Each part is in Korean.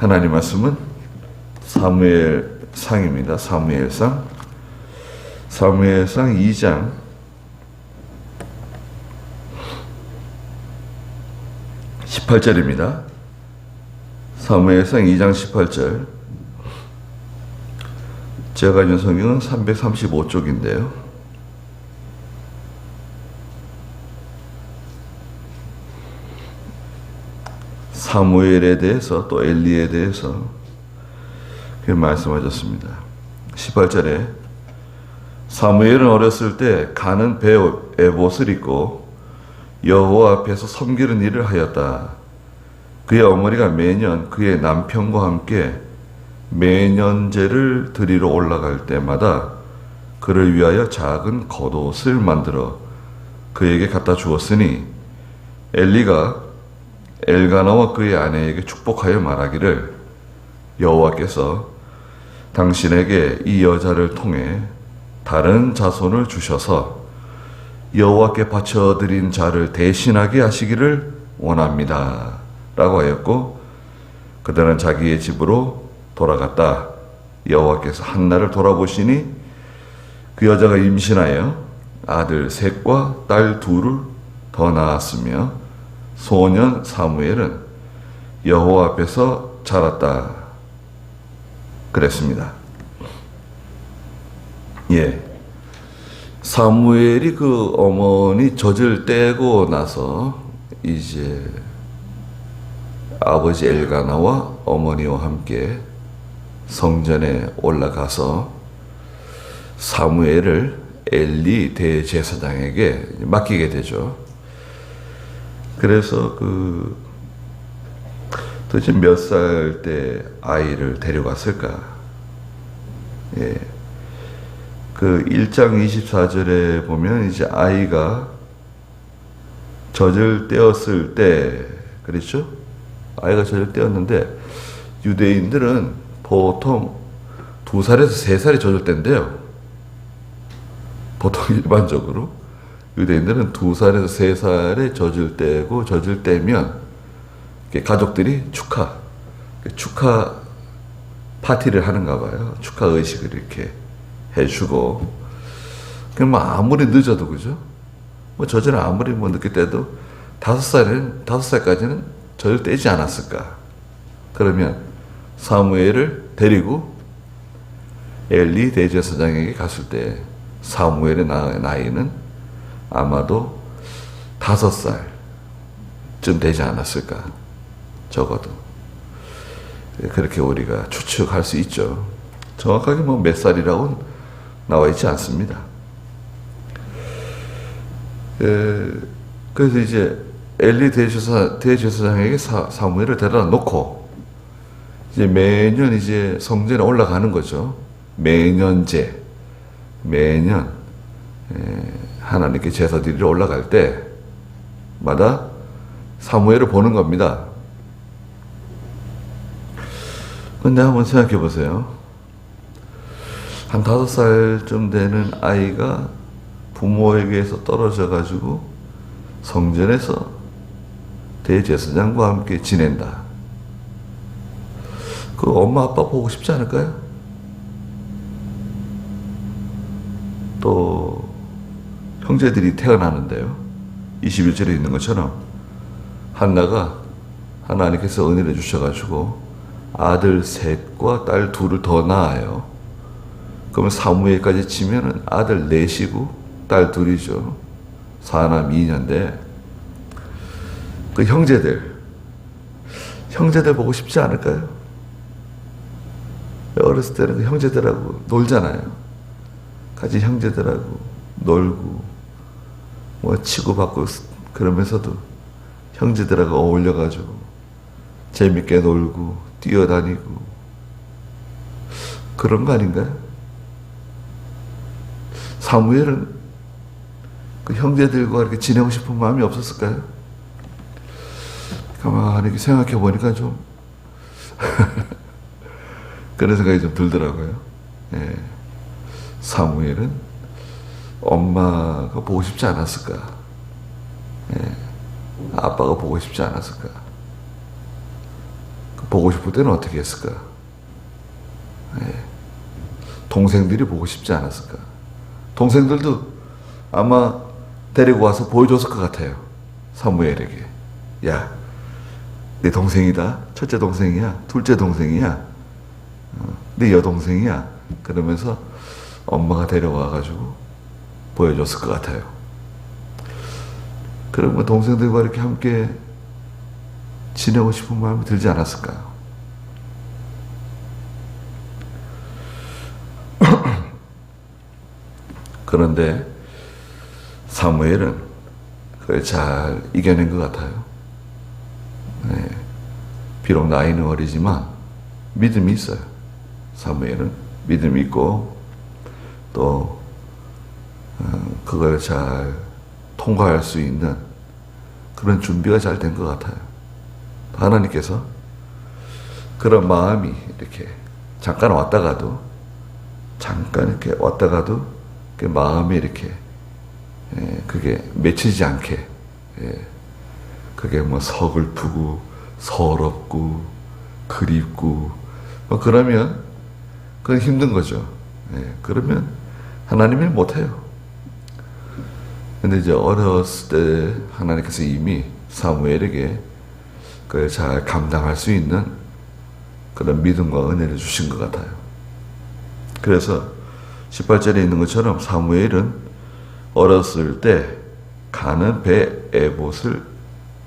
하나님 말씀은 사무엘상입니다. 사무엘상 2장 18절입니다. 사무엘상 2장 18절. 제가 가진 성경은 335쪽인데요. 사무엘에 대해서 또 엘리에 대해서 그렇게 말씀하셨습니다. 18절에 사무엘은 어렸을 때 가는 배 에봇을 입고 여호와 앞에서 섬기는 일을 하였다. 그의 어머니가 매년 그의 남편과 함께 매년제를 드리러 올라갈 때마다 그를 위하여 작은 겉옷을 만들어 그에게 갖다 주었으니 엘리가 엘가나와 그의 아내에게 축복하여 말하기를 여호와께서 당신에게 이 여자를 통해 다른 자손을 주셔서 여호와께 바쳐드린 자를 대신하게 하시기를 원합니다 라고 하였고, 그들은 자기의 집으로 돌아갔다. 여호와께서 한날을 돌아보시니 그 여자가 임신하여 아들 셋과 딸 둘을 더 낳았으며 소년 사무엘은 여호와 앞에서 자랐다 그랬습니다. 사무엘이 그 어머니 젖을 떼고 나서 이제 아버지 엘가나와 어머니와 함께 성전에 올라가서 사무엘을 엘리 대제사장에게 맡기게 되죠. 그래서 도대체 몇 살 때 아이를 데려갔을까? 그 1장 24절에 보면 이제 아이가 젖을 떼었을 때, 그렇죠? 아이가 젖을 떼었는데 유대인들은 보통 2살에서 3살이 젖을 땐대요. 보통 일반적으로 유대인들은 2살에서 3살에 젖을 떼고, 젖을 떼면 가족들이 축하 파티를 하는가 봐요. 축하 의식을 이렇게 해주고, 그럼 아무리 늦어도, 그죠? 젖을 아무리 늦게 떼도 5살까지는 젖을 떼지 않았을까? 그러면 사무엘을 데리고 엘리 대제사장에게 갔을 때 사무엘의 나이는 아마도 5살쯤 되지 않았을까? 적어도. 그렇게 우리가 추측할 수 있죠. 정확하게 몇 살이라고는 나와 있지 않습니다. 그래서 이제 엘리 대제사장에게 사무엘을 데려다 놓고 이제 매년 이제 성전에 올라가는 거죠. 매년 하나님께 제사 드리러 올라갈 때마다 사무엘을 보는 겁니다. 근데 한번 생각해 보세요. 한 5살쯤 되는 아이가 부모에게서 떨어져 가지고 성전에서 대제사장과 함께 지낸다. 그 엄마 아빠 보고 싶지 않을까요? 또 형제들이 태어나는데요, 21절에 있는 것처럼 한나가 하나님께서 은혜를 주셔가지고 아들 셋과 딸 둘을 더 낳아요. 그러면 사무엘까지 치면은 아들 넷이고 딸 둘이죠. 4남 2녀인데 그 형제들 보고 싶지 않을까요? 어렸을 때는 그 형제들하고 놀잖아요. 같이 형제들하고 놀고 치고받고 그러면서도 형제들하고 어울려가지고 재밌게 놀고 뛰어다니고 그런 거 아닌가요? 사무엘은 그 형제들과 이렇게 지내고 싶은 마음이 없었을까요? 가만히 이렇게 생각해 보니까 좀 그런 생각이 좀 들더라고요. 사무엘은 엄마가 보고 싶지 않았을까? 아빠가 보고 싶지 않았을까? 보고 싶을 때는 어떻게 했을까? 동생들이 보고 싶지 않았을까? 동생들도 아마 데리고 와서 보여줬을 것 같아요. 사무엘에게. 야, 내 동생이다. 첫째 동생이야. 둘째 동생이야. 내 여동생이야. 그러면서 엄마가 데려와가지고 보여줬을 것 같아요. 그러면 동생들과 이렇게 함께 지내고 싶은 마음이 들지 않았을까요? 그런데 사무엘은 그걸 잘 이겨낸 것 같아요. 비록 나이는 어리지만 믿음이 있어요. 사무엘은 믿음이 있고 또 그걸 잘 통과할 수 있는 그런 준비가 잘 된 것 같아요. 하나님께서 그런 마음이 이렇게 잠깐 왔다가도 그 마음이 이렇게 그게 맺히지 않게 그게 뭐 서글프고 서럽고 그립고 뭐 그러면 그건 힘든 거죠. 그러면 하나님이 못해요. 근데 이제 어렸을 때 하나님께서 이미 사무엘에게 그걸 잘 감당할 수 있는 그런 믿음과 은혜를 주신 것 같아요. 그래서 18절에 있는 것처럼 사무엘은 어렸을 때 가는 배 에봇을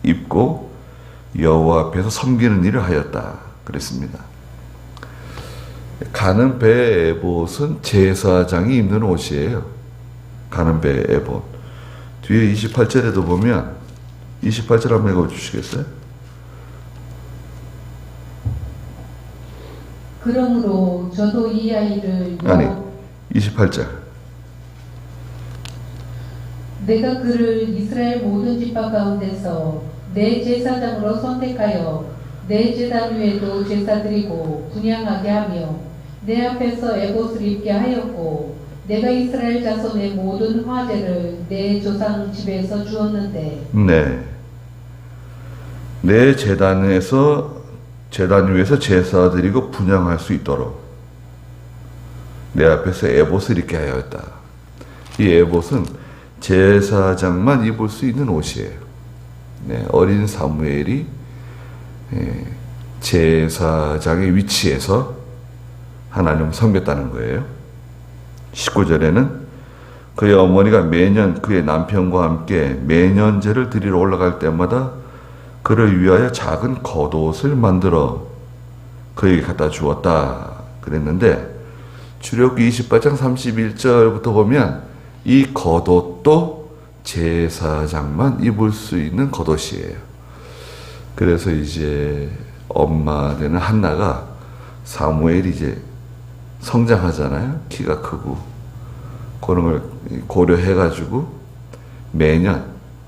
입고 여호와 앞에서 섬기는 일을 하였다 그랬습니다. 가는 배 에봇은 제사장이 입는 옷이에요. 가는 배 에봇. 뒤에 28절에도 보면 28절 한번 읽어주시겠어요? 그러므로 저도 이 아이를 28절. 내가 그를 이스라엘 모든 지파 가운데서 내 제사장으로 선택하여 내 제단 위에도 제사 드리고 분향하게 하며 내 앞에서 에봇을 입게 하였고 내가 이스라엘 자손의 모든 화제를 내 조상 집에서 주었는데 내 제단 위에서 제사 드리고 분향할 수 있도록 내 앞에서 에봇을 입게 하였다. 이 에봇은 제사장만 입을 수 있는 옷이에요. 어린 사무엘이 제사장의 위치에서 하나님을 섬겼다는 거예요. 19절에는 그의 어머니가 매년 그의 남편과 함께 매년제를 드리러 올라갈 때마다 그를 위하여 작은 겉옷을 만들어 그에게 갖다 주었다 그랬는데 출애굽기 28장 31절부터 보면 이 겉옷도 제사장만 입을 수 있는 겉옷이에요. 그래서 이제 엄마 되는 한나가 사무엘이 이제 성장하잖아요. 키가 크고 그런 걸 고려해가지고 매년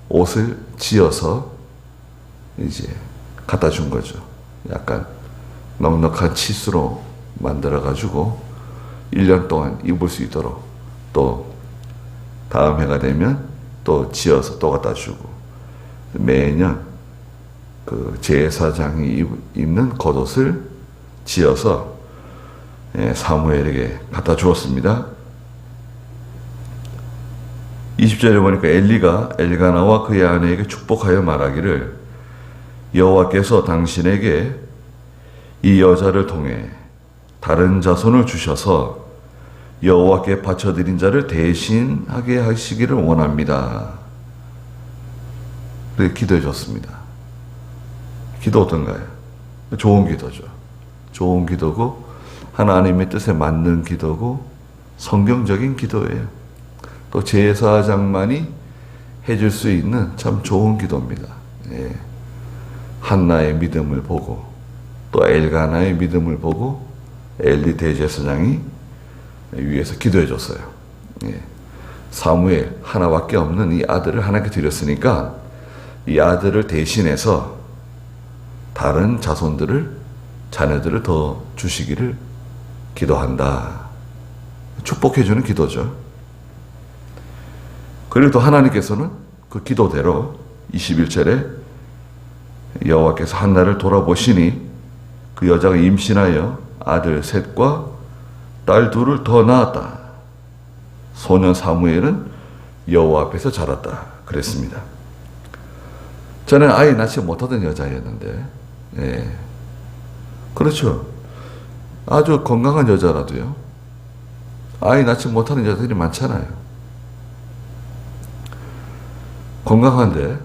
옷을 지어서 이제 갖다 준 거죠. 약간 넉넉한 치수로 만들어가지고 1년 동안 입을 수 있도록 또 다음 해가 되면 또 지어서 또 갖다 주고 매년 그 제사장이 입는 겉옷을 지어서 사무엘에게 갖다 주었습니다. 20절에 보니까 엘리가 엘가나와 그의 아내에게 축복하여 말하기를 여호와께서 당신에게 이 여자를 통해 다른 자손을 주셔서 여호와께 바쳐드린 자를 대신하게 하시기를 원합니다. 그렇게 기도해 줬습니다. 기도 어떤가요? 좋은 기도죠. 좋은 기도고 하나님의 뜻에 맞는 기도고 성경적인 기도예요. 또 제사장만이 해줄 수 있는 참 좋은 기도입니다. 한나의 믿음을 보고 또 엘가나의 믿음을 보고 엘리 대제사장이 위에서 기도해 줬어요. 사무엘 하나밖에 없는 이 아들을 하나님께 드렸으니까 이 아들을 대신해서 다른 자녀들을 더 주시기를 기도한다. 축복해주는 기도죠. 그리고 또 하나님께서는 그 기도대로 21절에 여호와께서 한나를 돌아보시니 그 여자가 임신하여 아들 셋과 딸 둘을 더 낳았다. 소년 사무엘은 여호와 앞에서 자랐다. 그랬습니다. 저는 아이 낳지 못하던 여자였는데, 예. 그렇죠. 아주 건강한 여자라도요, 아이 낳지 못하는 여자들이 많잖아요. 건강한데,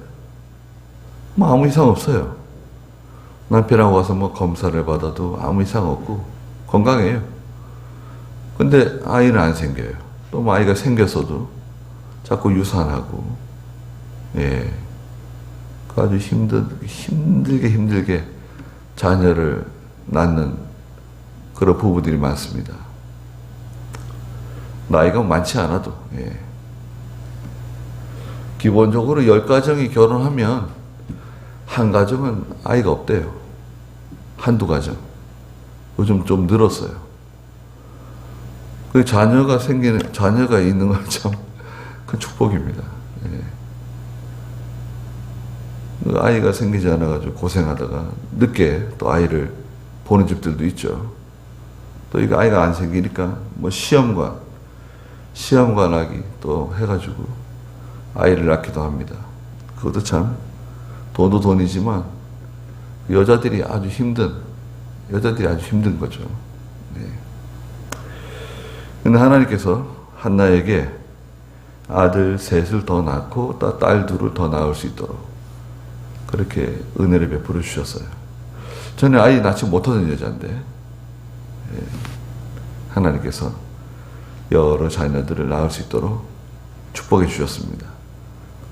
뭐 아무 이상 없어요. 남편하고 와서 뭐 검사를 받아도 아무 이상 없고, 건강해요. 근데 아이는 안 생겨요. 또 뭐 아이가 생겼어도 자꾸 유산하고, 예. 아주 힘들게 자녀를 낳는 그런 부부들이 많습니다. 나이가 많지 않아도, 예. 기본적으로 10가정이 결혼하면 한 가정은 아이가 없대요. 한두 가정. 요즘 좀 늘었어요. 그 자녀가 있는 건 참 큰 축복입니다. 예. 그 아이가 생기지 않아가지고 고생하다가 늦게 또 아이를 보는 집들도 있죠. 또 이거 아이가 안 생기니까 뭐 시험관하기 또 해가지고 아이를 낳기도 합니다. 그것도 참 돈도 돈이지만 여자들이 아주 힘든 거죠. 네. 근데 하나님께서 한나에게 아들 셋을 더 낳고 딸 둘을 더 낳을 수 있도록 그렇게 은혜를 베풀어 주셨어요. 저는 아이 낳지 못하던 여자인데, 예. 하나님께서 여러 자녀들을 낳을 수 있도록 축복해 주셨습니다.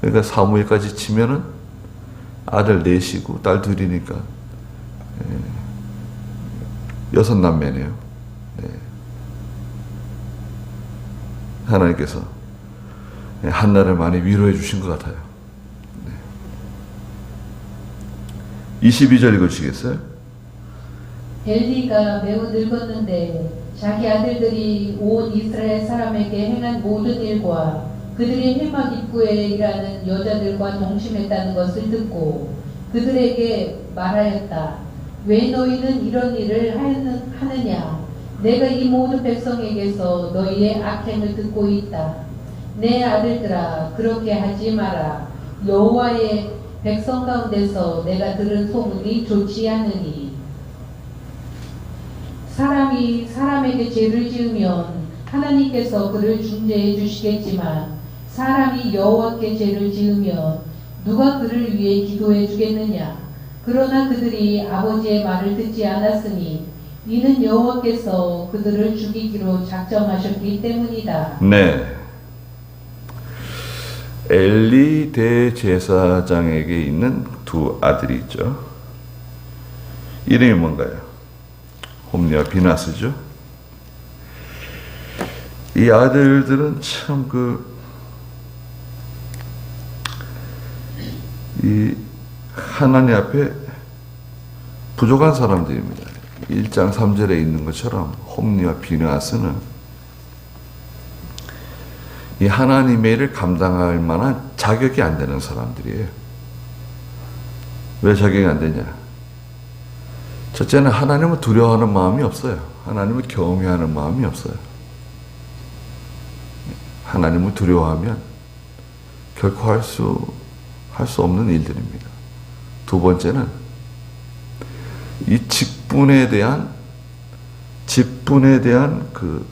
그러니까 사무엘까지 치면은 아들 넷이고 딸 둘이니까 6남매네요. 네. 하나님께서 한나를 많이 위로해 주신 것 같아요. 네. 22절 읽으시겠어요? 엘리가 매우 늙었는데 자기 아들들이 온 이스라엘 사람에게 행한 모든 일과 그들의 해막 입구에 일하는 여자들과 동침했다는 것을 듣고 그들에게 말하였다. 왜 너희는 이런 일을 하느냐? 내가 이 모든 백성에게서 너희의 악행을 듣고 있다. 내 아들들아, 그렇게 하지 마라. 여호와의 백성 가운데서 내가 들은 소문이 좋지 않으니 사람이 사람에게 죄를 지으면 하나님께서 그를 중재해 주시겠지만 사람이 여호와께 죄를 지으면 누가 그를 위해 기도해 주겠느냐? 그러나 그들이 아버지의 말을 듣지 않았으니 이는 여호와께서 그들을 죽이기로 작정하셨기 때문이다. 네. 엘리 대제사장에게 있는 두 아들이 있죠. 이름이 뭔가요? 홈리와 비나스죠. 이 아들들은 참 이 하나님 앞에 부족한 사람들입니다. 1장 3절에 있는 것처럼 홈리와 비나스는 이 하나님의 일을 감당할 만한 자격이 안 되는 사람들이에요. 왜 자격이 안 되냐? 첫째는 하나님을 두려워하는 마음이 없어요. 하나님을 경외하는 마음이 없어요. 하나님을 두려워하면 결코 할 수 없는 일들입니다. 두 번째는 이 직분에 대한 그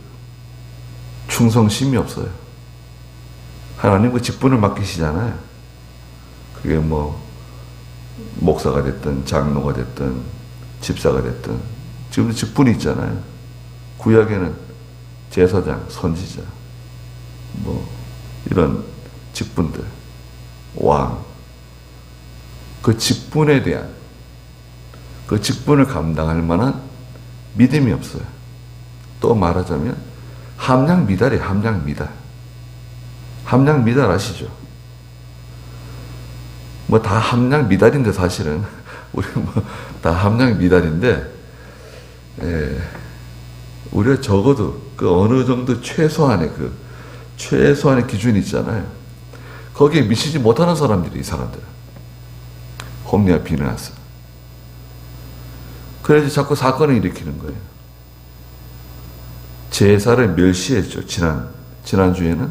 충성심이 없어요. 하나님 그 직분을 맡기시잖아요. 그게 뭐 목사가 됐든 장로가 됐든 집사가 됐든 지금도 직분이 있잖아요. 구약에는 제사장, 선지자 뭐 이런 직분들, 왕, 그 직분에 대한 그 직분을 감당할 만한 믿음이 없어요. 또 말하자면 함량미달이에요. 함량미달 아시죠? 뭐 다 함량미달인데 사실은 우리 뭐 다 함량미달인데, 우리가 적어도 그 어느 정도 최소한의 기준이 있잖아요. 거기에 미치지 못하는 사람들이 이 사람들. 홈리와 비느하스. 그래서 자꾸 사건을 일으키는 거예요. 제사를 멸시했죠. 지난주에는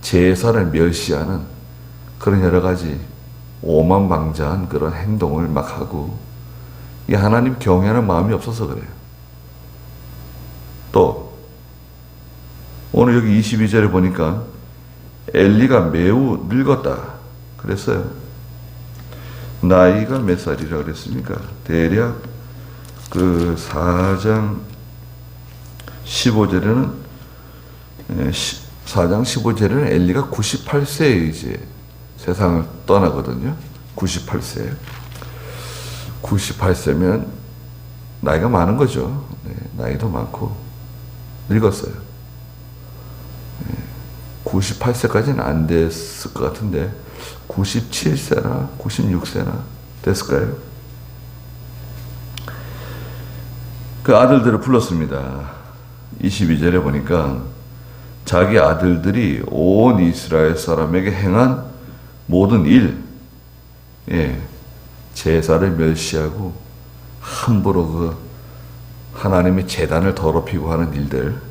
제사를 멸시하는 그런 여러 가지 오만방자한 그런 행동을 막 하고, 이 하나님 경외하는 마음이 없어서 그래요. 또 오늘 여기 22절에 보니까 엘리가 매우 늙었다 그랬어요. 나이가 몇 살이라 그랬습니까? 대략 그 4장 15절에는 4장 15절에는 엘리가 98세에 이제 세상을 떠나거든요. 98세. 98세면 나이가 많은 거죠. 네, 나이도 많고 늙었어요. 98세까지는 안 됐을 것 같은데 97세나 96세나 됐을까요? 그 아들들을 불렀습니다. 22절에 보니까 자기 아들들이 온 이스라엘 사람에게 행한 모든 일, 제사를 멸시하고 함부로 그 하나님의 제단을 더럽히고 하는 일들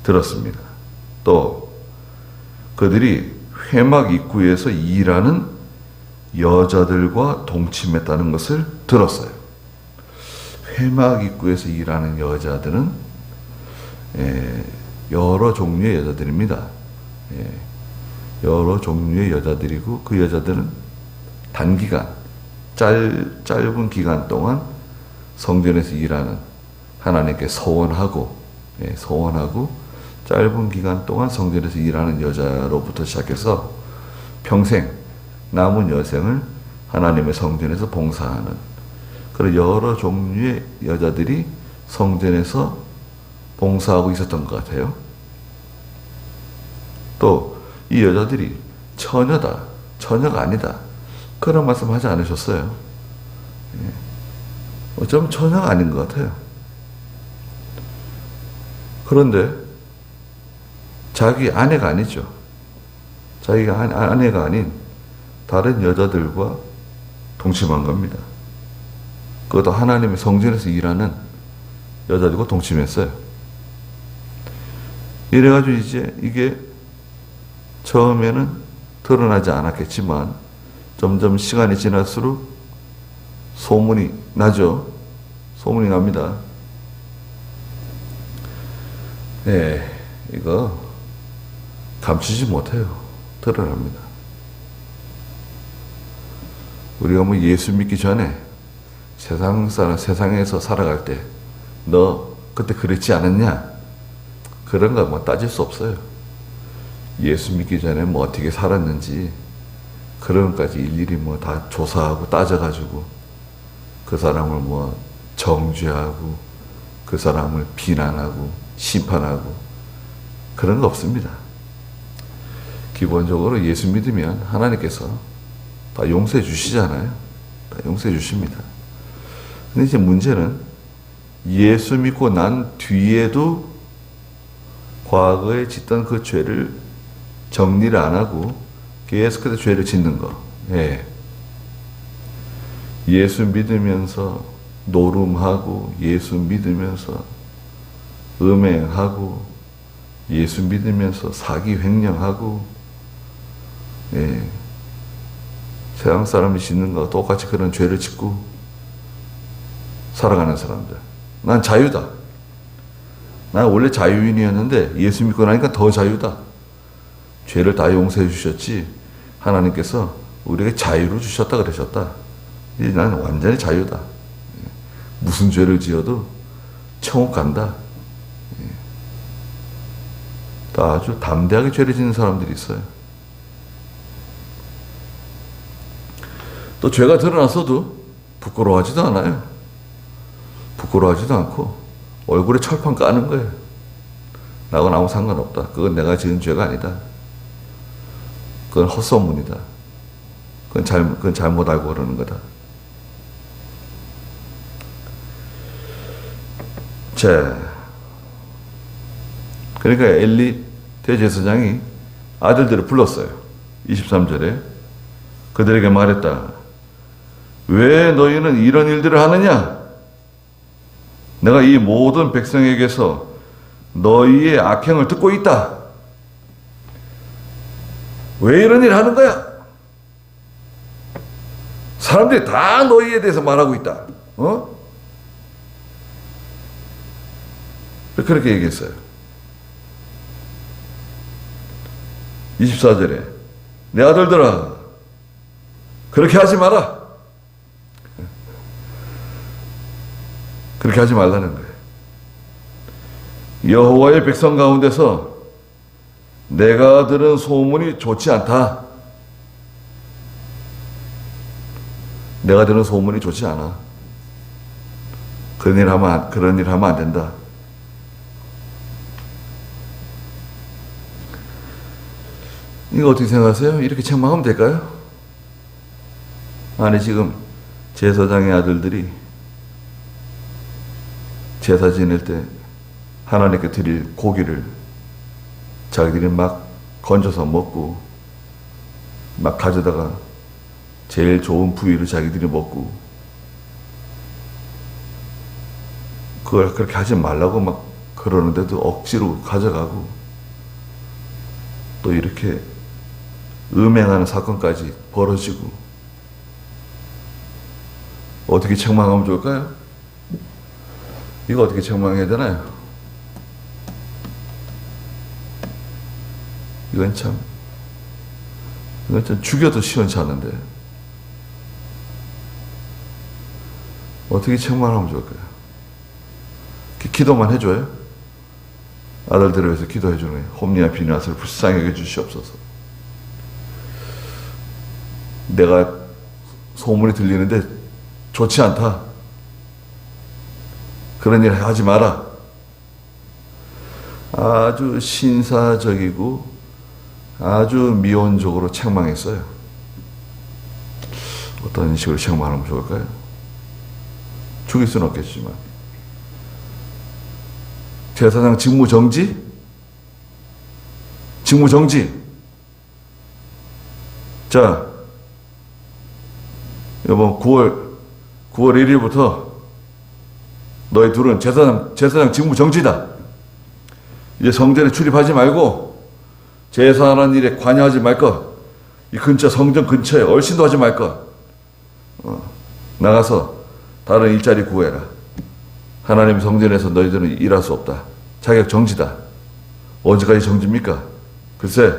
들었습니다. 또 그들이 회막 입구에서 일하는 여자들과 동침했다는 것을 들었어요. 회막 입구에서 일하는 여자들은 여러 종류의 여자들입니다. 여러 종류의 여자들이고, 그 여자들은 단기간, 짧은 기간 동안 성전에서 일하는, 하나님께 서원하고 짧은 기간 동안 성전에서 일하는 여자로부터 시작해서 평생 남은 여생을 하나님의 성전에서 봉사하는 그런 여러 종류의 여자들이 성전에서 봉사하고 있었던 것 같아요. 또 이 여자들이 처녀다, 처녀가 아니다, 그런 말씀 하지 않으셨어요. 어쩌면 처녀가 아닌 것 같아요. 그런데 자기 아내가 아니죠. 자기가 아내가 아닌 다른 여자들과 동침한 겁니다. 그것도 하나님의 성전에서 일하는 여자들과 동침했어요. 이래가지고 이제 이게 처음에는 드러나지 않았겠지만 점점 시간이 지날수록 소문이 나죠. 소문이 납니다. 이거 감추지 못해요. 드러납니다. 우리가 뭐 예수 믿기 전에 세상에서 살아갈 때 너 그때 그랬지 않았냐? 그런 거 뭐 따질 수 없어요. 예수 믿기 전에 뭐 어떻게 살았는지 그런 것까지 일일이 뭐 다 조사하고 따져가지고 그 사람을 뭐 정죄하고 그 사람을 비난하고 심판하고 그런 거 없습니다. 기본적으로 예수 믿으면 하나님께서 다 용서해 주시잖아요. 다 용서해 주십니다. 근데 이제 문제는 예수 믿고 난 뒤에도 과거에 짓던 그 죄를 정리를 안 하고 계속해서 죄를 짓는 거. 예수 믿으면서 노름하고, 예수 믿으면서 음행하고, 예수 믿으면서 사기 횡령하고, 세상 사람이 짓는 거 똑같이 그런 죄를 짓고 살아가는 사람들. 난 자유다. 난 원래 자유인이었는데 예수 믿고 나니까 더 자유다. 죄를 다 용서해 주셨지 하나님께서 우리에게 자유를 주셨다 그러셨다. 이제 나는 완전히 자유다. 무슨 죄를 지어도 천국 간다. 또 아주 담대하게 죄를 짓는 사람들이 있어요. 또 죄가 드러났어도 부끄러워하지도 않아요. 부끄러워하지도 않고 얼굴에 철판 까는 거예요. 나하고는 아무 상관없다. 그건 내가 지은 죄가 아니다. 그건 헛소문이다. 그건 잘못 알고 그러는 거다. 자, 그러니까 엘리 대제사장이 아들들을 불렀어요. 23절에 그들에게 말했다. 왜 너희는 이런 일들을 하느냐? 내가 이 모든 백성에게서 너희의 악행을 듣고 있다. 왜 이런 일을 하는 거야? 사람들이 다 너희에 대해서 말하고 있다. 그렇게 얘기했어요. 24절에 내 아들들아 그렇게 하지 마라. 그렇게 하지 말라는 거예요. 여호와의 백성 가운데서 내가 들은 소문이 좋지 않다. 내가 들은 소문이 좋지 않아. 그런 일 하면 안 된다. 이거 어떻게 생각하세요? 이렇게 책망하면 될까요? 아니, 지금 제사장의 아들들이 제사 지낼 때 하나님께 드릴 고기를 자기들이 막 건져서 먹고 막 가져다가 제일 좋은 부위를 자기들이 먹고 그걸 그렇게 하지 말라고 막 그러는데도 억지로 가져가고 또 이렇게 음행하는 사건까지 벌어지고 어떻게 책망하면 좋을까요? 이거 어떻게 책망해야 되나요? 이건 참 죽여도 시원치 않은데 어떻게 책망하면 좋을까요? 기도만 해줘요? 아들들을 위해서 기도해주는 거예요. 홈리와 비나스를 불쌍히 여겨주시옵소서. 내가 소문이 들리는데 좋지 않다. 그런 일 하지 마라. 아주 신사적이고 아주 미온적으로 책망했어요. 어떤 식으로 책망하면 좋을까요? 죽일 수는 없겠지만 제사장 직무 정지? 직무 정지. 자, 이번 9월 1일부터 너희 둘은 제사장 직무 정지다. 이제 성전에 출입하지 말고 제사하는 일에 관여하지 말 것. 이 근처 성전 근처에 얼씬도 하지 말 것. 나가서 다른 일자리 구해라. 하나님 성전에서 너희들은 일할 수 없다. 자격 정지다. 언제까지 정지입니까? 글쎄,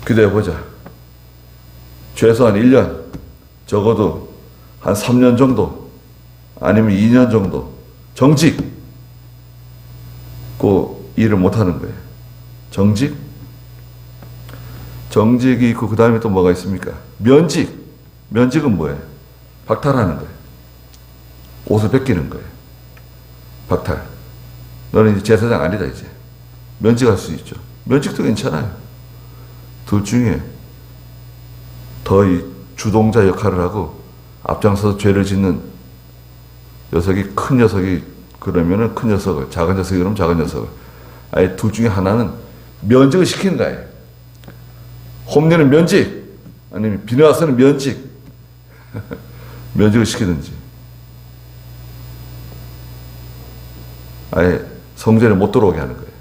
기도해보자. 최소한 1년, 적어도 한 3년 정도, 아니면 2년 정도 정직, 그 일을 못하는 거예요. 정직? 정직이 있고 그 다음에 또 뭐가 있습니까? 면직. 면직은 뭐예요? 박탈하는 거예요. 옷을 벗기는 거예요. 박탈. 너는 이제 제사장 아니다 이제. 면직할 수 있죠. 면직도 괜찮아요. 둘 중에 더 이 주동자 역할을 하고 앞장서서 죄를 짓는 녀석이 큰 녀석이 그러면은 큰 녀석을, 작은 녀석이 그러면 작은 녀석을. 아예 둘 중에 하나는 면직을 시키는 거예요. 홈리는 면직, 아니면 비느하스는 면직. 면직을 시키든지. 아예 성전에 못 들어오게 하는 거예요.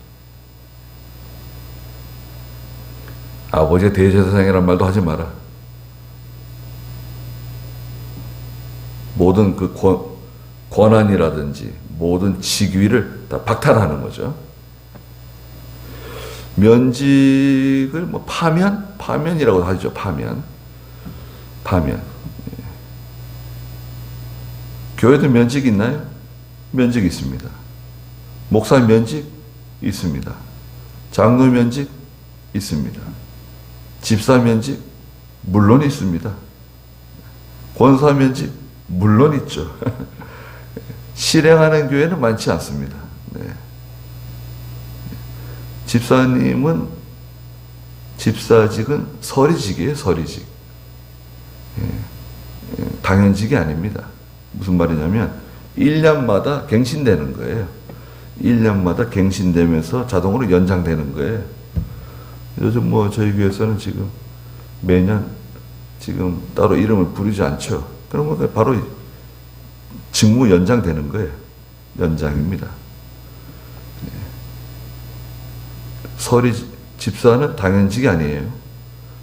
아버지의 대제사장이란 말도 하지 마라. 모든 그 권한이라든지 모든 직위를 다 박탈하는 거죠. 면직을 뭐 파면이라고 하죠. 파면. 예. 교회도 면직 있나요? 면직 있습니다. 목사 면직 있습니다. 장로 면직 있습니다. 집사 면직 물론 있습니다. 권사 면직 물론 있죠. 실행하는 교회는 많지 않습니다. 네. 집사직은 서리직이에요. 서리직. 당연직이 아닙니다. 무슨 말이냐면 1년마다 갱신되는 거예요. 1년마다 갱신되면서 자동으로 연장되는 거예요. 요즘 뭐 저희 교회에서는 지금 매년 지금 따로 이름을 부르지 않죠. 그러면 바로 직무 연장되는 거예요. 연장입니다. 서리 집사는 당연직이 아니에요.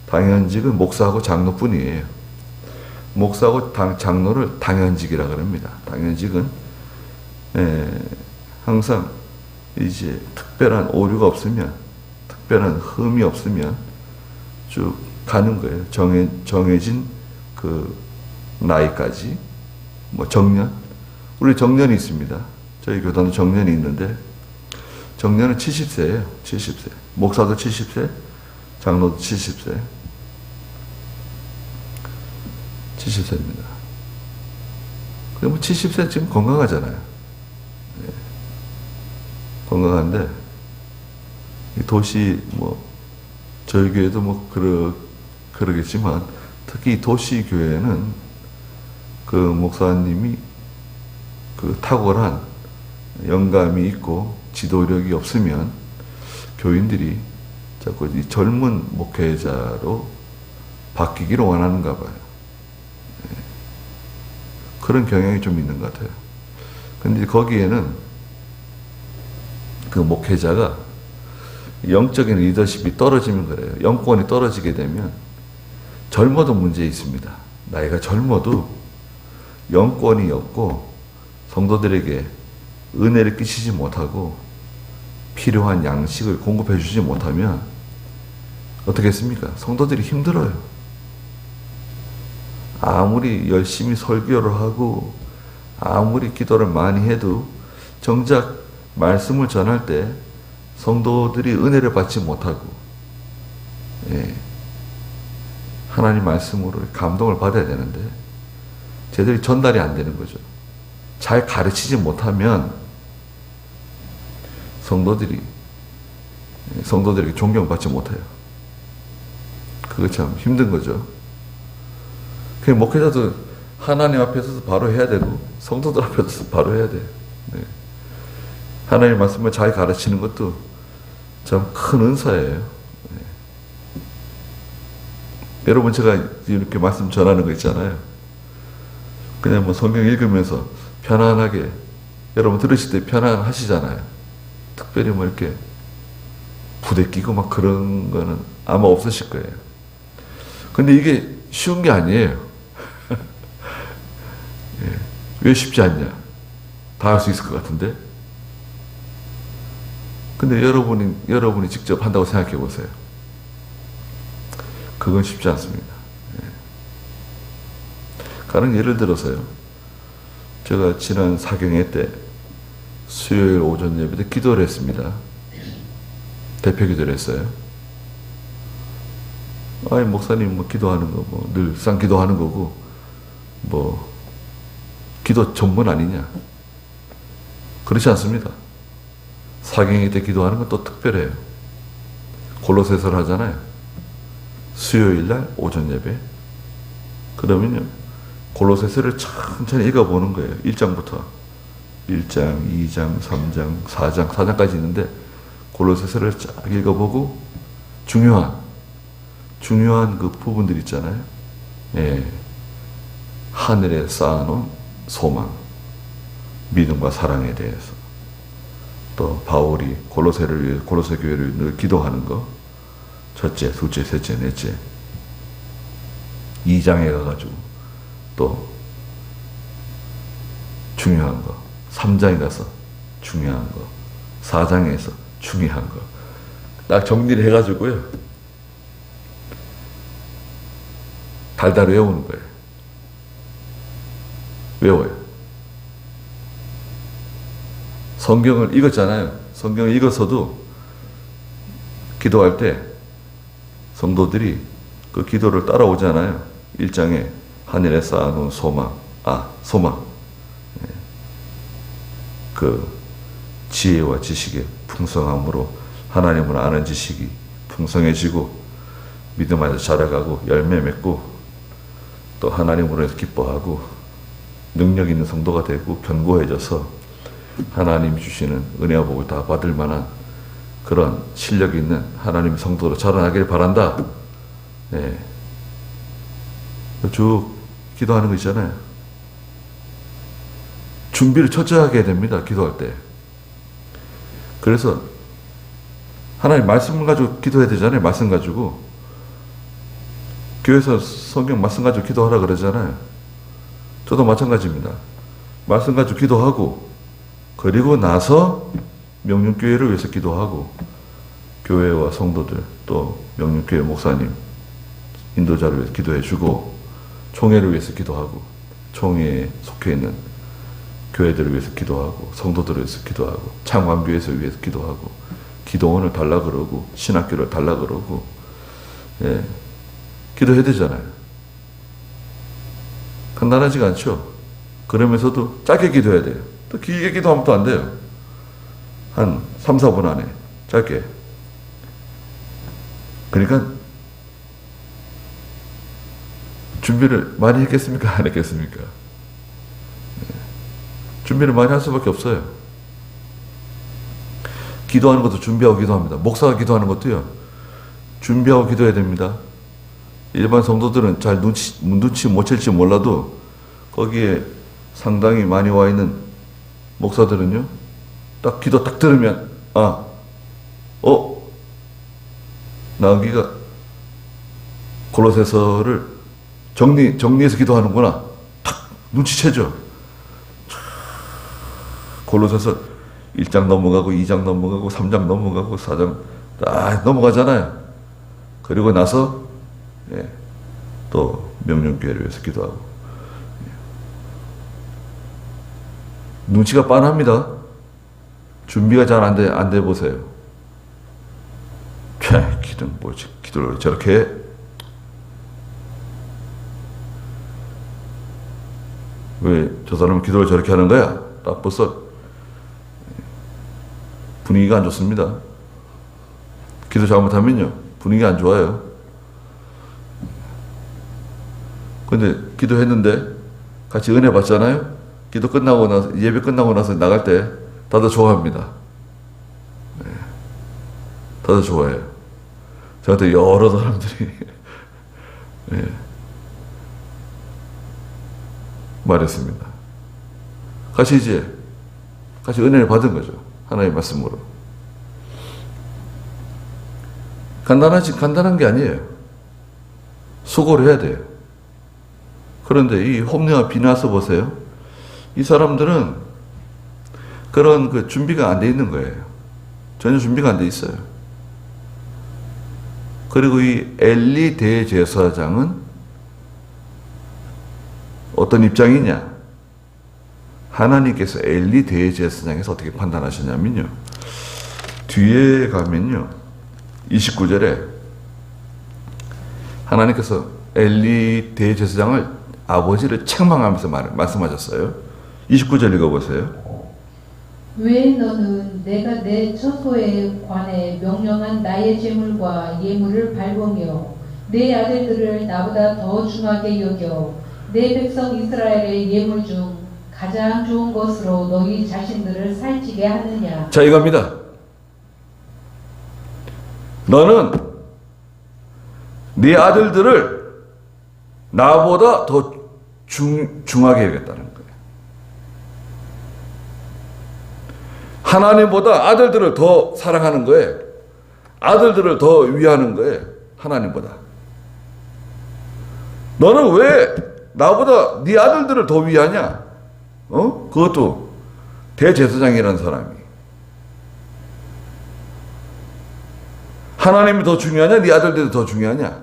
당연직은 목사하고 장로뿐이에요. 목사하고 장로를 당연직이라 그럽니다. 당연직은 항상 이제 특별한 오류가 없으면, 특별한 흠이 없으면 쭉 가는 거예요. 정해진 그 나이까지. 뭐 정년, 우리 정년이 있습니다. 저희 교단도 정년이 있는데 정년은 70세예요. 70세. 목사도 70세, 장로도 70세. 70세입니다. 그럼 70세 지금 건강하잖아요. 네. 건강한데 이 도시 뭐 저희 교회도 뭐 그러겠지만 특히 도시 교회는 그 목사님이 그 탁월한 영감이 있고 지도력이 없으면 교인들이 자꾸 이 젊은 목회자로 바뀌기를 원하는가 봐요. 네. 그런 경향이 좀 있는 것 같아요. 근데 거기에는 그 목회자가 영적인 리더십이 떨어지면 그래요. 영권이 떨어지게 되면 젊어도 문제 있습니다. 나이가 젊어도 영권이 없고 성도들에게 은혜를 끼치지 못하고 필요한 양식을 공급해 주지 못하면 어떻게 했습니까? 성도들이 힘들어요. 아무리 열심히 설교를 하고 아무리 기도를 많이 해도 정작 말씀을 전할 때 성도들이 은혜를 받지 못하고 하나님 말씀으로 감동을 받아야 되는데 제대로 전달이 안 되는 거죠. 잘 가르치지 못하면 성도들에게 존경받지 못해요. 그거 참 힘든 거죠. 그 목회자도 하나님 앞에서도 바로 해야 되고 성도들 앞에서도 바로 해야 돼요. 네. 하나님 말씀을 잘 가르치는 것도 참 큰 은사예요. 네. 여러분 제가 이렇게 말씀 전하는 거 있잖아요. 그냥 뭐 성경 읽으면서 편안하게 여러분 들으실 때 편안하시잖아요. 특별히 뭐 이렇게 부대끼고 막 그런 거는 아마 없으실 거예요. 근데 이게 쉬운 게 아니에요. 예. 왜 쉽지 않냐? 다 할 수 있을 것 같은데. 근데 여러분이 직접 한다고 생각해 보세요. 그건 쉽지 않습니다. 예. 가령 예를 들어서요. 제가 지난 사경회 때 수요일 오전 예배 때 기도를 했습니다. 대표 기도를 했어요. 아니 목사님 뭐 기도하는 거 뭐 늘상 기도하는 거고 뭐 기도 전문 아니냐? 그렇지 않습니다. 사경회 때 기도하는 건 또 특별해요. 골로새서를 하잖아요. 수요일 날 오전 예배. 그러면요. 골로새서를 천천히 읽어보는 거예요. 1장부터. 1장, 2장, 3장, 4장, 4장까지 있는데 골로새서를 쫙 읽어보고 중요한 그 부분들 있잖아요. 예. 하늘에 쌓아놓은 소망, 믿음과 사랑에 대해서 또 바울이 골로새 교회를 늘 기도하는 거 첫째, 둘째, 셋째, 넷째 2장에 가가지고 또 중요한 거 3장에 가서 중요한 거 4장에서 중요한 거 딱 정리를 해가지고요 달달 외우는 거예요. 외워요. 성경을 읽었잖아요. 성경을 읽어서도 기도할 때 성도들이 그 기도를 따라오잖아요. 1장에 하늘에 쌓아놓은 소망. 그 지혜와 지식의 풍성함으로 하나님을 아는 지식이 풍성해지고 믿음 안에서 자라가고 열매 맺고 또 하나님으로 해서 기뻐하고 능력 있는 성도가 되고 견고해져서 하나님이 주시는 은혜와 복을 다 받을 만한 그런 실력 있는 하나님 성도로 자라나길 바란다. 네. 쭉 기도하는 거 있잖아요. 준비를 철저하게 해야 됩니다. 기도할 때. 그래서 하나님 말씀 가지고 기도해야 되잖아요. 말씀 가지고. 교회에서 성경 말씀 가지고 기도하라 그러잖아요. 저도 마찬가지입니다. 말씀 가지고 기도하고 그리고 나서 명륜교회를 위해서 기도하고 교회와 성도들 또 명륜교회 목사님 인도자를 위해서 기도해 주고 총회를 위해서 기도하고 총회에 속해 있는 교회들을 위해서 기도하고 성도들을 위해서 기도하고 창광교회에서 위해서 기도하고 기도원을 달라 그러고 신학교를 달라 그러고 예, 기도해야 되잖아요. 간단하지가 않죠. 그러면서도 짧게 기도해야 돼요. 또 길게 기도하면 또 안 돼요. 한 3, 4분 안에 짧게. 그러니까 준비를 많이 했겠습니까? 안 했겠습니까? 준비를 많이 할 수밖에 없어요. 기도하는 것도 준비하고 기도합니다. 목사가 기도하는 것도요. 준비하고 기도해야 됩니다. 일반 성도들은 잘 눈치 못 챌지 몰라도 거기에 상당히 많이 와 있는 목사들은요. 딱 기도 딱 들으면 나은기가 골로새서를 정리해서 기도하는구나. 탁 눈치채죠. 골로새서 1장 넘어가고 2장 넘어가고 3장 넘어가고 4장 딱 넘어가잖아요. 그리고 나서 또 명륜교회를 위해서 기도하고 눈치가 빤합니다. 준비가 잘 안 돼 보세요. 기도를 저렇게 해? 왜 저 사람은 기도를 저렇게 하는 거야? 딱 벌써 분위기가 안 좋습니다. 기도 잘못하면요 분위기 안 좋아요. 근데 기도했는데 같이 은혜 받잖아요. 기도 끝나고 나서 예배 끝나고 나서 나갈 때 다들 좋아합니다. 다들 좋아해요. 저한테 여러 사람들이 말했습니다. 같이 은혜를 받은 거죠. 하나님의 말씀으로. 간단한 게 아니에요. 수고를 해야 돼요. 그런데 이 홈리와 비나서 보세요. 이 사람들은 그런 그 준비가 안 돼 있는 거예요. 전혀 준비가 안 돼 있어요. 그리고 이 엘리 대제사장은 어떤 입장이냐? 하나님께서 엘리 대제사장에서 어떻게 판단하셨냐면요. 뒤에 가면요. 29절에 하나님께서 엘리 대제사장을 아버지를 책망하면서 말씀하셨어요. 29절 읽어보세요. 왜 너는 내가 내 처소에 관해 명령한 나의 제물과 예물을 밟으며 내 아들들을 나보다 더 중하게 여겨 내 백성 이스라엘의 예물 중 가장 좋은 것으로 너희 자신들을 살찌게 하느냐. 자, 이겁니다. 너는 네 아들들을 나보다 더 중하게 해야겠다는 거예요. 하나님보다 아들들을 더 사랑하는 거예요. 아들들을 더 위하는 거예요. 하나님보다. 너는 왜 나보다 네 아들들을 더 위하냐? 그것도 대제사장이라는 사람이. 하나님이 더 중요하냐? 네 아들들이 더 중요하냐?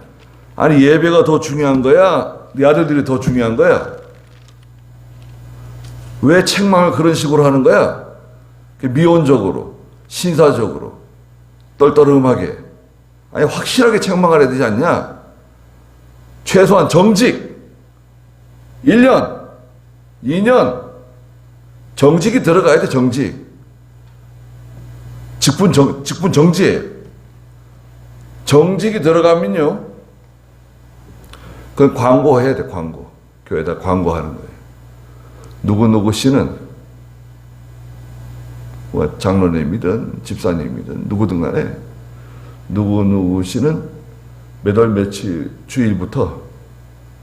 아니 예배가 더 중요한 거야? 네 아들들이 더 중요한 거야? 왜 책망을 그런 식으로 하는 거야? 미온적으로, 신사적으로, 떨떠름하게. 아니 확실하게 책망을 해야 되지 않냐? 최소한 정직 1년, 2년 정직이 들어가야 돼. 정직. 직분 정지예요. 정직이 들어가면요, 그건 광고해야 돼. 광고. 교회에다 광고하는 거예요. 누구누구 씨는 뭐 장로님이든 집사님이든 누구든 간에 누구누구 씨는 몇 월 며칠 주일부터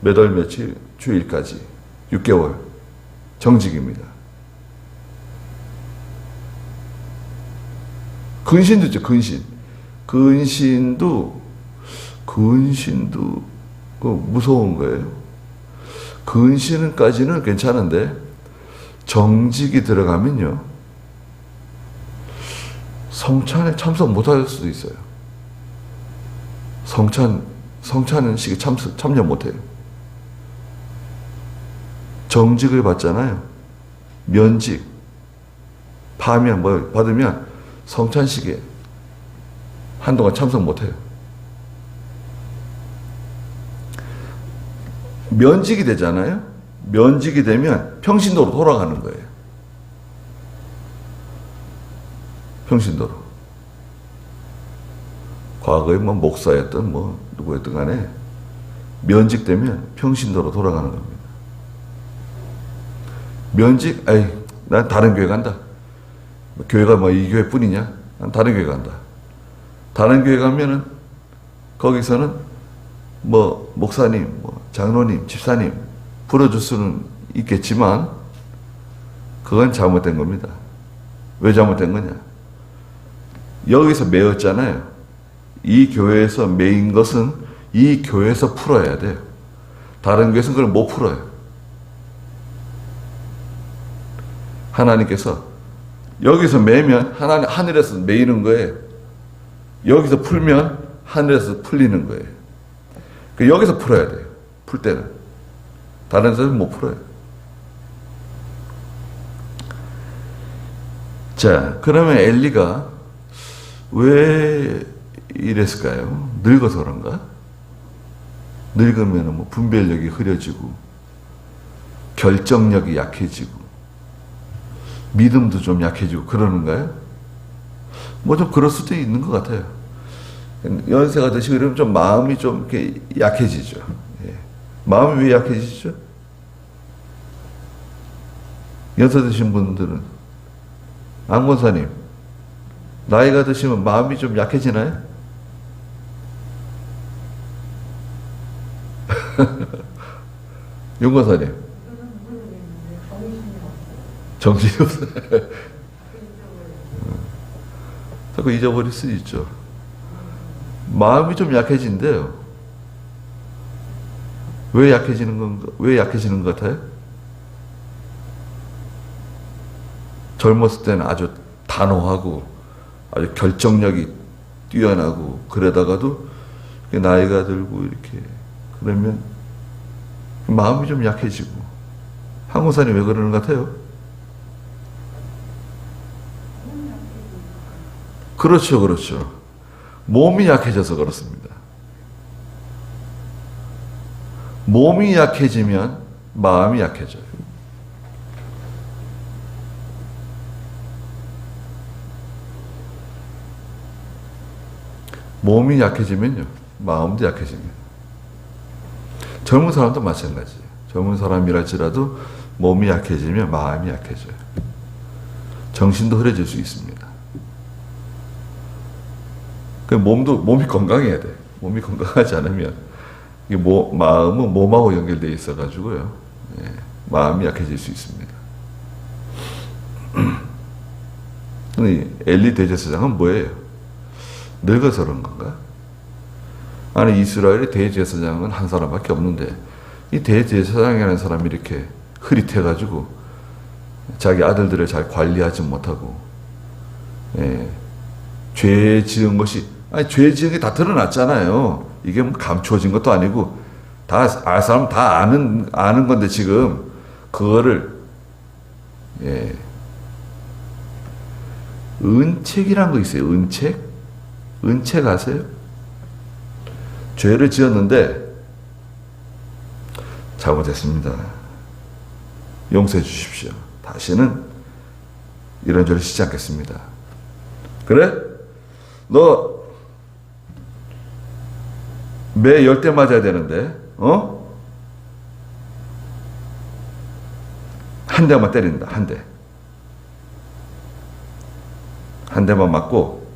몇 월 며칠 주일까지 6개월 정직입니다. 근신도 있죠, 근신. 근신도 무서운 거예요. 근신까지는 괜찮은데 정직이 들어가면요, 성찬에 참석 못할 수도 있어요. 성찬식에 참여 못해요. 정직을 받잖아요. 면직, 파면 뭐 받으면 성찬식에 한동안 참석 못해요. 면직이 되잖아요. 면직이 되면 평신도로 돌아가는 거예요. 평신도로. 과거에 뭐 목사였던 뭐 누구였든 간에 면직되면 평신도로 돌아가는 겁니다. 면직, 난 다른 교회 간다. 교회가 뭐 이 교회뿐이냐? 난 다른 교회 간다. 다른 교회 가면은 거기서는 뭐 목사님, 뭐 장로님, 집사님 불러줄 수는 있겠지만 그건 잘못된 겁니다. 왜 잘못된 거냐? 여기서 매였잖아요. 이 교회에서 매인 것은 이 교회에서 풀어야 돼요. 다른 교회에서는 그걸 못 풀어요. 하나님께서 여기서 매면 하늘에서 매이는 거예요. 여기서 풀면 하늘에서 풀리는 거예요. 여기서 풀어야 돼요. 풀 때는. 다른 데서는 못 풀어요. 자, 그러면 엘리가 왜 이랬을까요? 늙어서 그런가? 늙으면 뭐 분별력이 흐려지고 결정력이 약해지고 믿음도 좀 약해지고 그러는가요? 뭐 좀 그럴 수도 있는 것 같아요. 연세가 드시고 이러면 좀 마음이 좀 이렇게 약해지죠. 예. 마음이 왜 약해지죠? 연세 드신 분들은, 안 권사님, 나이가 드시면 마음이 좀 약해지나요? 윤 권사님, 정신이 없어요. 자꾸 잊어버릴 수 있죠. 마음이 좀 약해진대요. 왜 약해지는 것 같아요? 젊었을 때는 아주 단호하고 아주 결정력이 뛰어나고 그러다가도 나이가 들고 이렇게 그러면 마음이 좀 약해지고. 한국사님 왜 그러는 것 같아요? 그렇죠. 몸이 약해져서 그렇습니다. 몸이 약해지면 마음이 약해져요. 몸이 약해지면요, 마음도 약해집니다. 젊은 사람도 마찬가지예요. 젊은 사람이랄지라도 몸이 약해지면 마음이 약해져요. 정신도 흐려질 수 있습니다. 몸이 건강해야 돼. 몸이 건강하지 않으면 마음은 몸하고 연결되어 있어가지고요, 예, 마음이 약해질 수 있습니다. 엘리 대제사장은 뭐예요? 늙어서 그런 건가? 아니, 이스라엘의 대제사장은 한 사람밖에 없는데 이 대제사장이라는 사람이 이렇게 흐릿해가지고 자기 아들들을 잘 관리하지 못하고, 예, 죄 지은 것이, 죄 지은 게 다 드러났잖아요. 이게 뭐 감추어진 것도 아니고 알 사람 다 아는 건데 지금 그거를, 예, 은책이란 거 있어요. 은책 아세요? 죄를 지었는데 잘못했습니다. 용서해 주십시오. 다시는 이런 죄를 짓지 않겠습니다. 그래? 너 매 10대 맞아야 되는데, 한 대만 때린다. 한 대만 맞고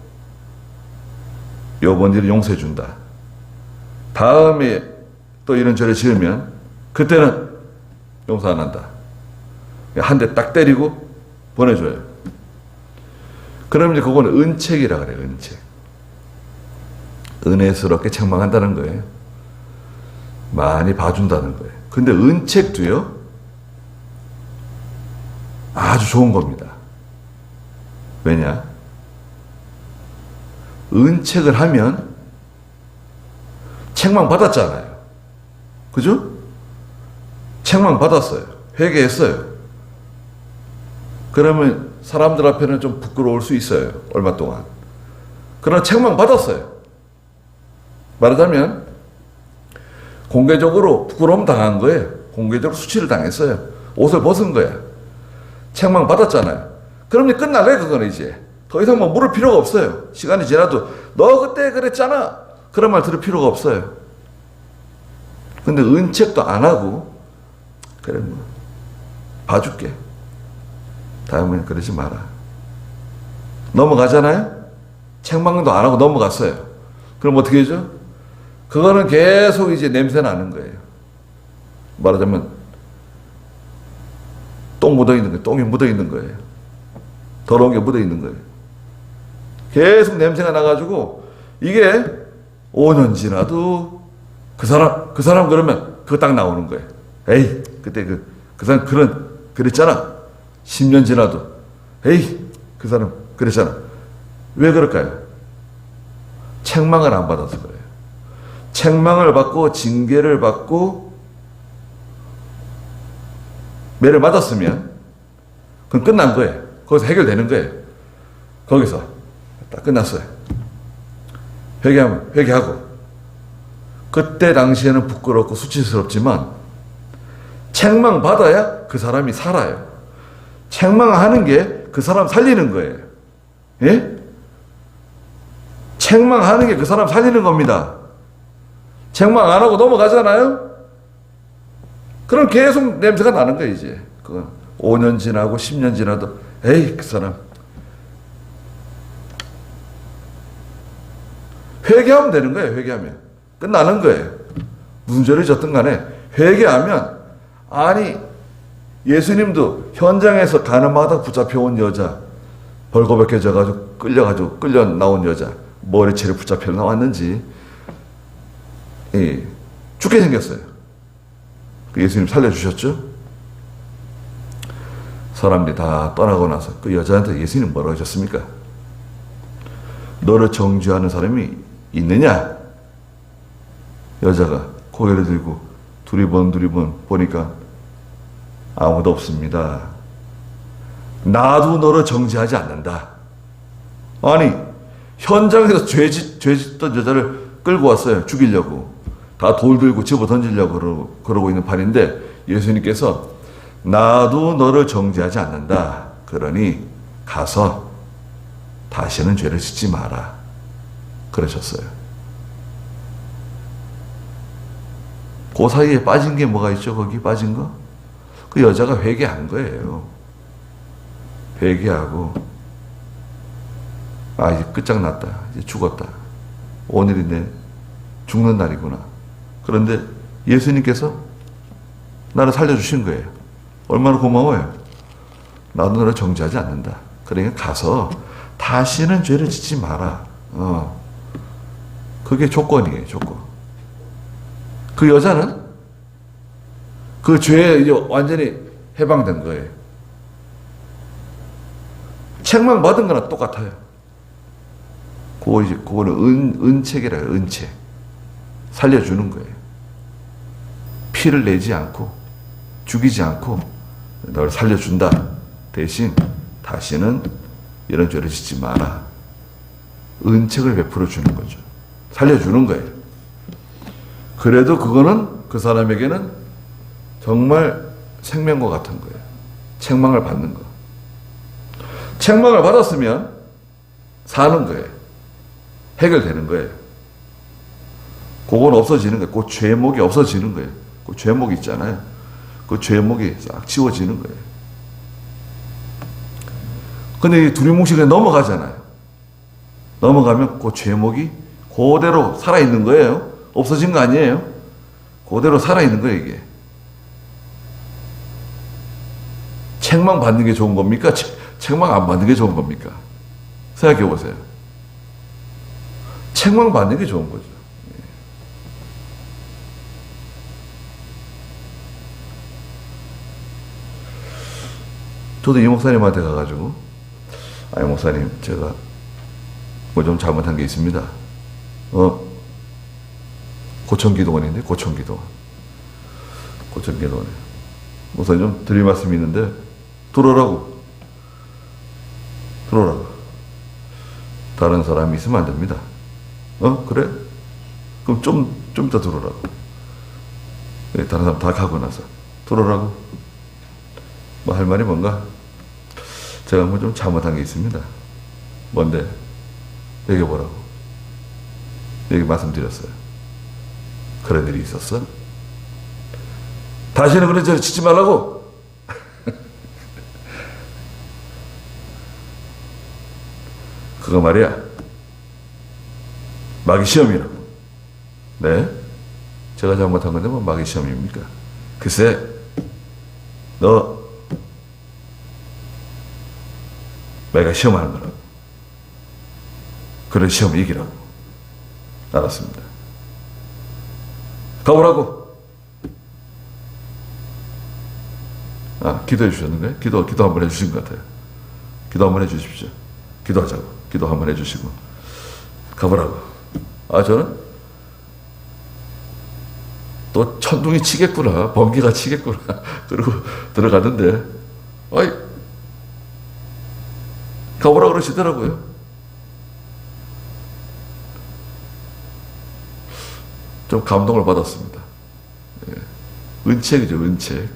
요번 일을 용서해 준다. 다음에 또 이런 죄를 지으면 그때는 용서 안 한다. 한 대 딱 때리고 보내줘요. 그럼 이제 그거는 은책이라 그래요. 은책. 은혜스럽게 책망한다는 거예요. 많이 봐준다는 거예요. 근데 은책도요, 아주 좋은 겁니다. 왜냐? 은책을 하면 책망 받았잖아요. 그죠? 책망 받았어요. 회개했어요. 그러면 사람들 앞에는 좀 부끄러울 수 있어요. 얼마 동안. 그러나 책망 받았어요. 말하자면 공개적으로 부끄러움 당한 거예요. 공개적으로 수치를 당했어요. 옷을 벗은 거야. 책망 받았잖아요. 그럼 이제 끝날래 그거는 이제. 더 이상 뭐 물을 필요가 없어요. 시간이 지나도 너 그때 그랬잖아. 그런 말 들을 필요가 없어요. 근데 은책도 안 하고 그래 뭐 봐줄게. 다음엔 그러지 마라. 넘어가잖아요. 책망도 안 하고 넘어갔어요. 그럼 어떻게 하죠? 그거는 계속 이제 냄새 나는 거예요. 말하자면 똥 묻어 있는 거예요. 똥이 묻어 있는 거예요. 더러운 게 묻어 있는 거예요. 계속 냄새가 나가지고 이게 5년 지나도 그 사람 그러면 그거 딱 나오는 거예요. 에이 그때 그 사람 그랬잖아. 10년 지나도 에이 그 사람 그랬잖아. 왜 그럴까요? 책망을 안 받아서 그래요. 책망을 받고 징계를 받고 매를 맞았으면 그건 끝난 거예요. 거기서 해결되는 거예요. 거기서 딱 끝났어요. 회개하면 회개하고 그때 당시에는 부끄럽고 수치스럽지만 책망 받아야 그 사람이 살아요. 책망하는 게 그 사람 살리는 거예요. 예? 책망하는 게 그 사람 살리는 겁니다. 책망 안 하고 넘어가잖아요? 그럼 계속 냄새가 나는 거예요, 이제. 그건 5년 지나고 10년 지나도, 에이, 그 사람. 회개하면 되는 거예요, 회개하면. 끝나는 거예요. 무슨 죄를 졌든 간에 회개하면, 아니, 예수님도 현장에서 가늠하다 붙잡혀온 여자, 벌거벗겨져가지고 끌려 나온 여자, 머리채를 붙잡혀 나왔는지, 예, 죽게 생겼어요. 예수님 살려주셨죠? 사람들이 다 떠나고 나서 그 여자한테 예수님 뭐라고 하셨습니까? 너를 정죄하는 사람이 있느냐? 여자가 고개를 들고 두리번 보니까 아무도 없습니다. 나도 너를 정죄하지 않는다. 아니 현장에서 죄 짓던 여자를 끌고 왔어요. 죽이려고. 다 돌 들고 집어 던지려고 그러고 있는 판인데 예수님께서 나도 너를 정죄하지 않는다. 그러니 가서 다시는 죄를 짓지 마라. 그러셨어요. 그 사이에 빠진 게 뭐가 있죠? 거기 빠진 거? 그 여자가 회개한 거예요. 회개하고 아 이제 끝장났다. 이제 죽었다. 오늘이 내 죽는 날이구나. 그런데 예수님께서 나를 살려주신 거예요. 얼마나 고마워요. 나도 너를 정죄하지 않는다. 그러니까 가서 다시는 죄를 짓지 마라. 그게 조건이에요. 조건. 그 여자는 그 죄에 이제 완전히 해방된 거예요. 책망 받은 거나 똑같아요. 그거는 은책이라요. 은책. 살려주는 거예요. 피를 내지 않고 죽이지 않고 너를 살려준다. 대신 다시는 이런 죄를 짓지 마라. 은책을 베풀어 주는 거죠. 살려주는 거예요. 그래도 그거는 그 사람에게는 정말 생명과 같은 거예요. 책망을 받는 거. 책망을 받았으면 사는 거예요. 해결되는 거예요. 그건 없어지는 거예요. 그 죄목이 없어지는 거예요. 그 죄목 있잖아요. 그 죄목이 싹 지워지는 거예요. 근데 이 두리뭉실에 넘어가잖아요. 넘어가면 그 죄목이 그대로 살아있는 거예요. 없어진 거 아니에요. 그대로 살아있는 거예요, 이게. 책망 받는 게 좋은 겁니까? 책망 안 받는 게 좋은 겁니까? 생각해 보세요. 책망받는 게 좋은 거죠. 저도 이 목사님한테 가가지고, 아니, 목사님, 제가 뭐 좀 잘못한 게 있습니다. 고천기도원인데, 고천기도원. 고천기도원에. 목사님 좀 드릴 말씀이 있는데, 들어오라고. 다른 사람이 있으면 안 됩니다. 그래? 그럼 좀 이따 들어오라고. 다른 사람 다 가고 나서. 들어오라고. 뭐 할 말이 뭔가? 제가 뭐 좀 잘못한 게 있습니다. 뭔데? 얘기해보라고. 얘기 말씀드렸어요. 그런 일이 있었어? 다시는 그런 죄를 짓지 말라고! 그거 말이야. 마귀 시험이라고. 네? 제가 잘못한 건데 뭐 마귀 시험입니까? 글쎄, 너 내가 시험하는 거라고. 그런 시험 이기라고. 알았습니다. 가보라고. 기도해 주셨는데? 기도 한번 해주신 것 같아요. 기도 한번 해주십시오. 기도하자고. 기도 한번 해주시고. 가보라고. 저는 또 천둥이 치겠구나. 번개가 치겠구나. 그러고 들어갔는데, 가보라고 그러시더라고요. 좀 감동을 받았습니다. 은책이죠, 은책.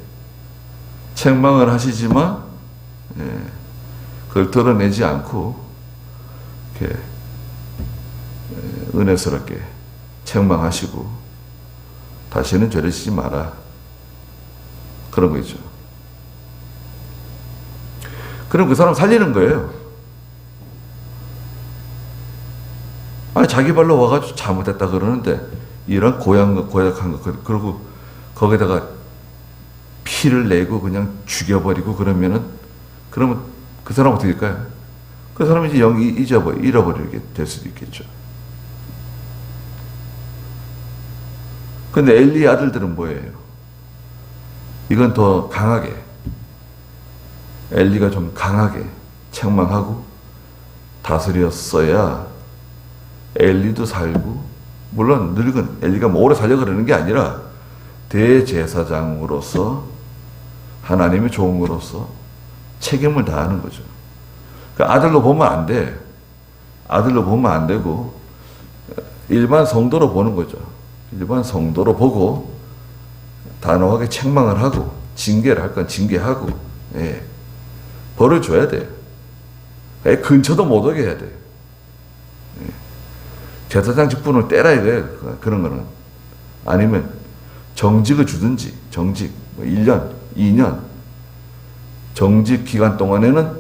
책망을 하시지만, 그걸 드러내지 않고, 이렇게, 은혜스럽게 책망하시고, 다시는 죄를 지지 마라. 그런 거 있죠. 그럼 그 사람 살리는 거예요. 자기 발로 와가지고 잘못했다 그러는데, 이런 고약한 거, 그리고 거기다가 피를 내고 그냥 죽여버리고 그러면 그 사람 어떻게 될까요? 그 사람이 이제 잃어버리게 될 수도 있겠죠. 근데 엘리의 아들들은 뭐예요? 이건 더 강하게, 엘리가 좀 강하게 책망하고 다스렸어야 엘리도 살고, 물론 늙은 엘리가 뭐 오래 살려 그러는 게 아니라 대제사장으로서 하나님의 종으로서 책임을 다하는 거죠. 그러니까 아들로 보면 안 돼. 아들로 보면 안 되고 일반 성도로 보는 거죠. 일반 성도로 보고 단호하게 책망을 하고 징계를 할 건 징계하고, 벌을 줘야 돼. 근처도 못 오게 해야 돼. 제사장 직분을 떼라야 돼. 그런 거는. 아니면 정직을 주든지, 정직, 1년, 2년, 정직 기간 동안에는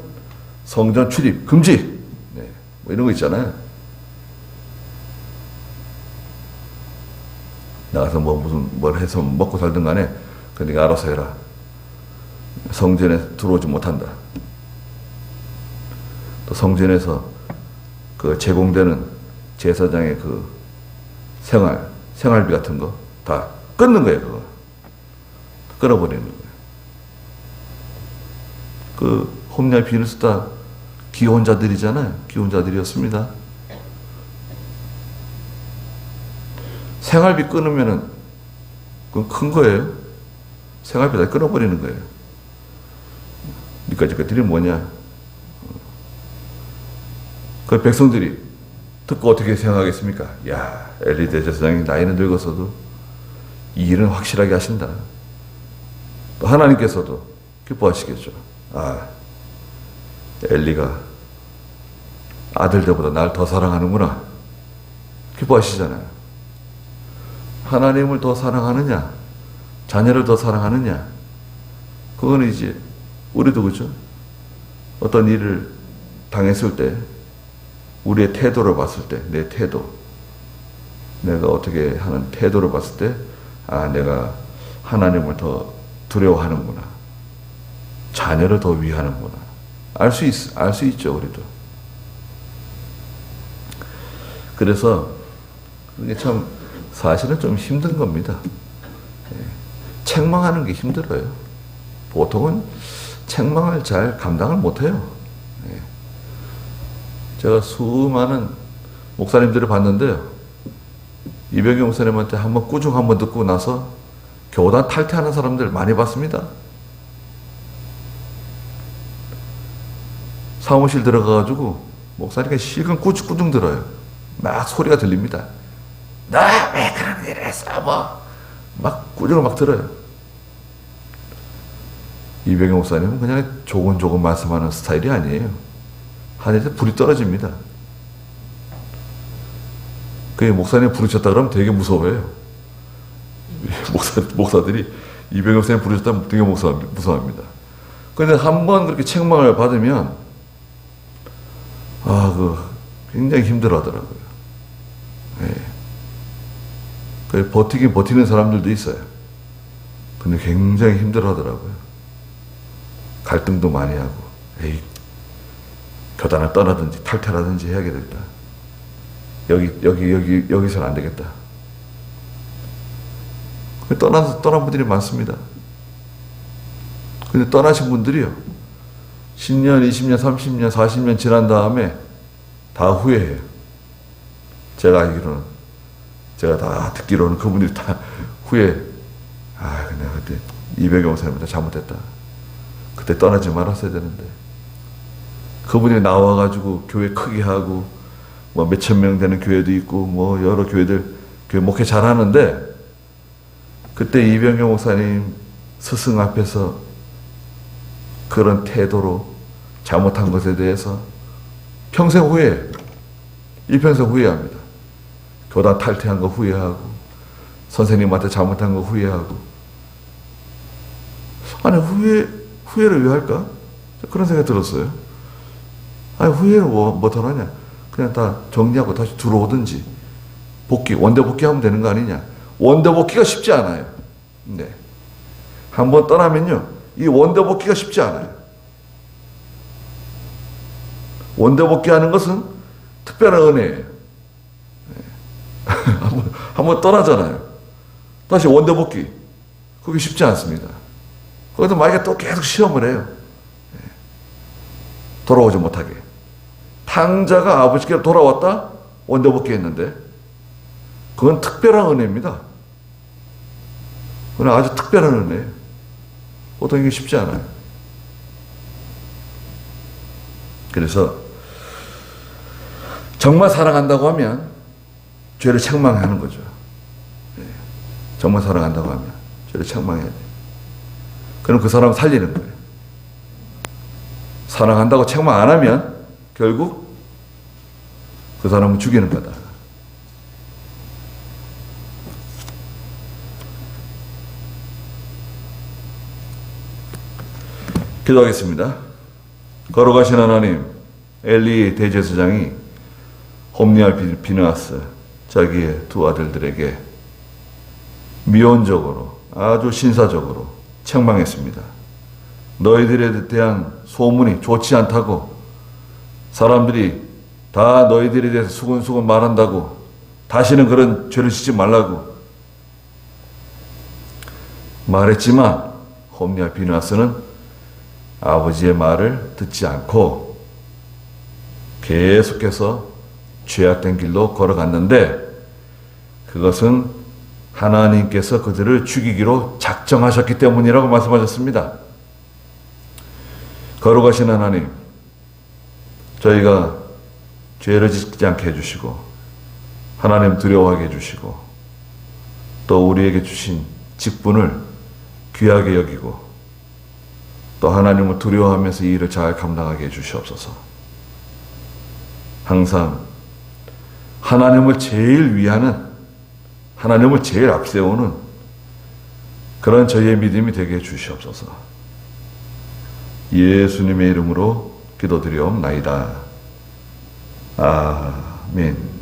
성전 출입 금지. 뭐 이런 거 있잖아요. 나가서 뭘 해서 먹고 살든 간에, 네가 알아서 해라. 성전에 들어오지 못한다. 또 성전에서 그 제공되는 제사장의 그 생활비 같은 거 다 끊는 거예요, 그거. 끊어버리는 거예요. 그 홈리아 비누스다 기혼자들이잖아요. 기혼자들이었습니다. 생활비 끊으면은 그건 큰 거예요. 생활비 다 끊어버리는 거예요. 니까지 것들이 뭐냐? 그 백성들이 듣고 어떻게 생각하겠습니까? 야, 엘리 대제사장이 나이는 늙었어도 이 일은 확실하게 하신다. 또 하나님께서도 기뻐하시겠죠. 엘리가 아들들보다 날 더 사랑하는구나. 기뻐하시잖아요. 하나님을 더 사랑하느냐, 자녀를 더 사랑하느냐, 그거는 이제 우리도 그렇죠. 어떤 일을 당했을 때 우리의 태도를 봤을 때, 내 태도, 내가 어떻게 하는 태도를 봤을 때, 내가 하나님을 더 두려워하는구나, 자녀를 더 위하는구나, 알 수 있죠, 우리도. 그래서 이게 참 사실은 좀 힘든 겁니다. 책망하는 게 힘들어요. 보통은 책망을 잘 감당을 못해요. 제가 수많은 목사님들을 봤는데요. 이병경 목사님한테 한번 꾸중 한번 듣고 나서 교단 탈퇴하는 사람들 많이 봤습니다. 사무실 들어가가지고 목사님께 실컷 꾸중 들어요. 막 소리가 들립니다. 너 왜 그런 일을 했어? 막 꾸중을 막 들어요. 이병경 목사님은 그냥 조곤조곤 말씀하는 스타일이 아니에요. 하늘에서 불이 떨어집니다. 그 목사님 부르셨다 그러면 되게 무서워해요. 목사들이 이병경 목사님 부르셨다면 되게 무서워합니다. 그런데 한번 그렇게 책망을 받으면 굉장히 힘들어 하더라고요. 그 버티는 사람들도 있어요. 근데 굉장히 힘들어 하더라고요. 갈등도 많이 하고, 교단을 떠나든지 탈퇴라든지 해야겠다. 여기서는 안 되겠다. 떠난 분들이 많습니다. 근데 떠나신 분들이요. 10년, 20년, 30년, 40년 지난 다음에 다 후회해요. 제가 다 듣기로는 그분들이 다 근데 그때 이병경 목사님한테 잘못했다. 그때 떠나지 말았어야 되는데. 그분이 나와가지고 교회 크게 하고, 몇천 명 되는 교회도 있고, 여러 교회들, 교회 목회 잘 하는데, 그때 이병경 목사님 스승 앞에서 그런 태도로 잘못한 것에 대해서 평생 후회해요. 일평생 후회합니다. 교단 탈퇴한 거 후회하고, 선생님한테 잘못한 거 후회하고. 아니, 후회를 왜 할까? 그런 생각이 들었어요. 아니, 후회를 뭐더하냐? 그냥 다 정리하고 다시 들어오든지, 원대 복귀하면 되는 거 아니냐? 원대 복귀가 쉽지 않아요. 네. 한번 떠나면요, 이 원대 복귀가 쉽지 않아요. 원대 복귀하는 것은 특별한 은혜예요. 한번 떠나잖아요. 다시 원대 복귀. 그게 쉽지 않습니다. 거기서 만약에 또 계속 시험을 해요. 돌아오지 못하게. 탕자가 아버지께로 돌아왔다? 원대 복귀 했는데, 그건 특별한 은혜입니다. 그건 아주 특별한 은혜예요. 보통 이게 쉽지 않아요. 그래서 정말 사랑한다고 하면 죄를 책망하는 거죠. 정말 사랑한다고 하면 죄를 책망해야 돼요. 그럼 그 사람을 살리는 거예요. 사랑한다고 책망 안 하면 결국 그 사람을 죽이는 거다. 기도하겠습니다. 걸어가신 하나님, 엘리 대제사장이 홈리알 비느하스 자기의 두 아들들에게 미온적으로 아주 신사적으로 책망했습니다. 너희들에 대한 소문이 좋지 않다고, 사람들이 다 너희들에 대해서 수근수근 말한다고, 다시는 그런 죄를 짓지 말라고 말했지만 홈리알 비느하스는 아버지의 말을 듣지 않고 계속해서 죄악된 길로 걸어갔는데, 그것은 하나님께서 그들을 죽이기로 작정하셨기 때문이라고 말씀하셨습니다. 거룩하신 하나님, 저희가 죄를 짓지 않게 해주시고 하나님 두려워하게 해주시고 또 우리에게 주신 직분을 귀하게 여기고 또 하나님을 두려워하면서 이 일을 잘 감당하게 해주시옵소서. 항상 하나님을 제일 위하는, 하나님을 제일 앞세우는 그런 저희의 믿음이 되게 해주시옵소서. 예수님의 이름으로 기도드리옵나이다. 아멘.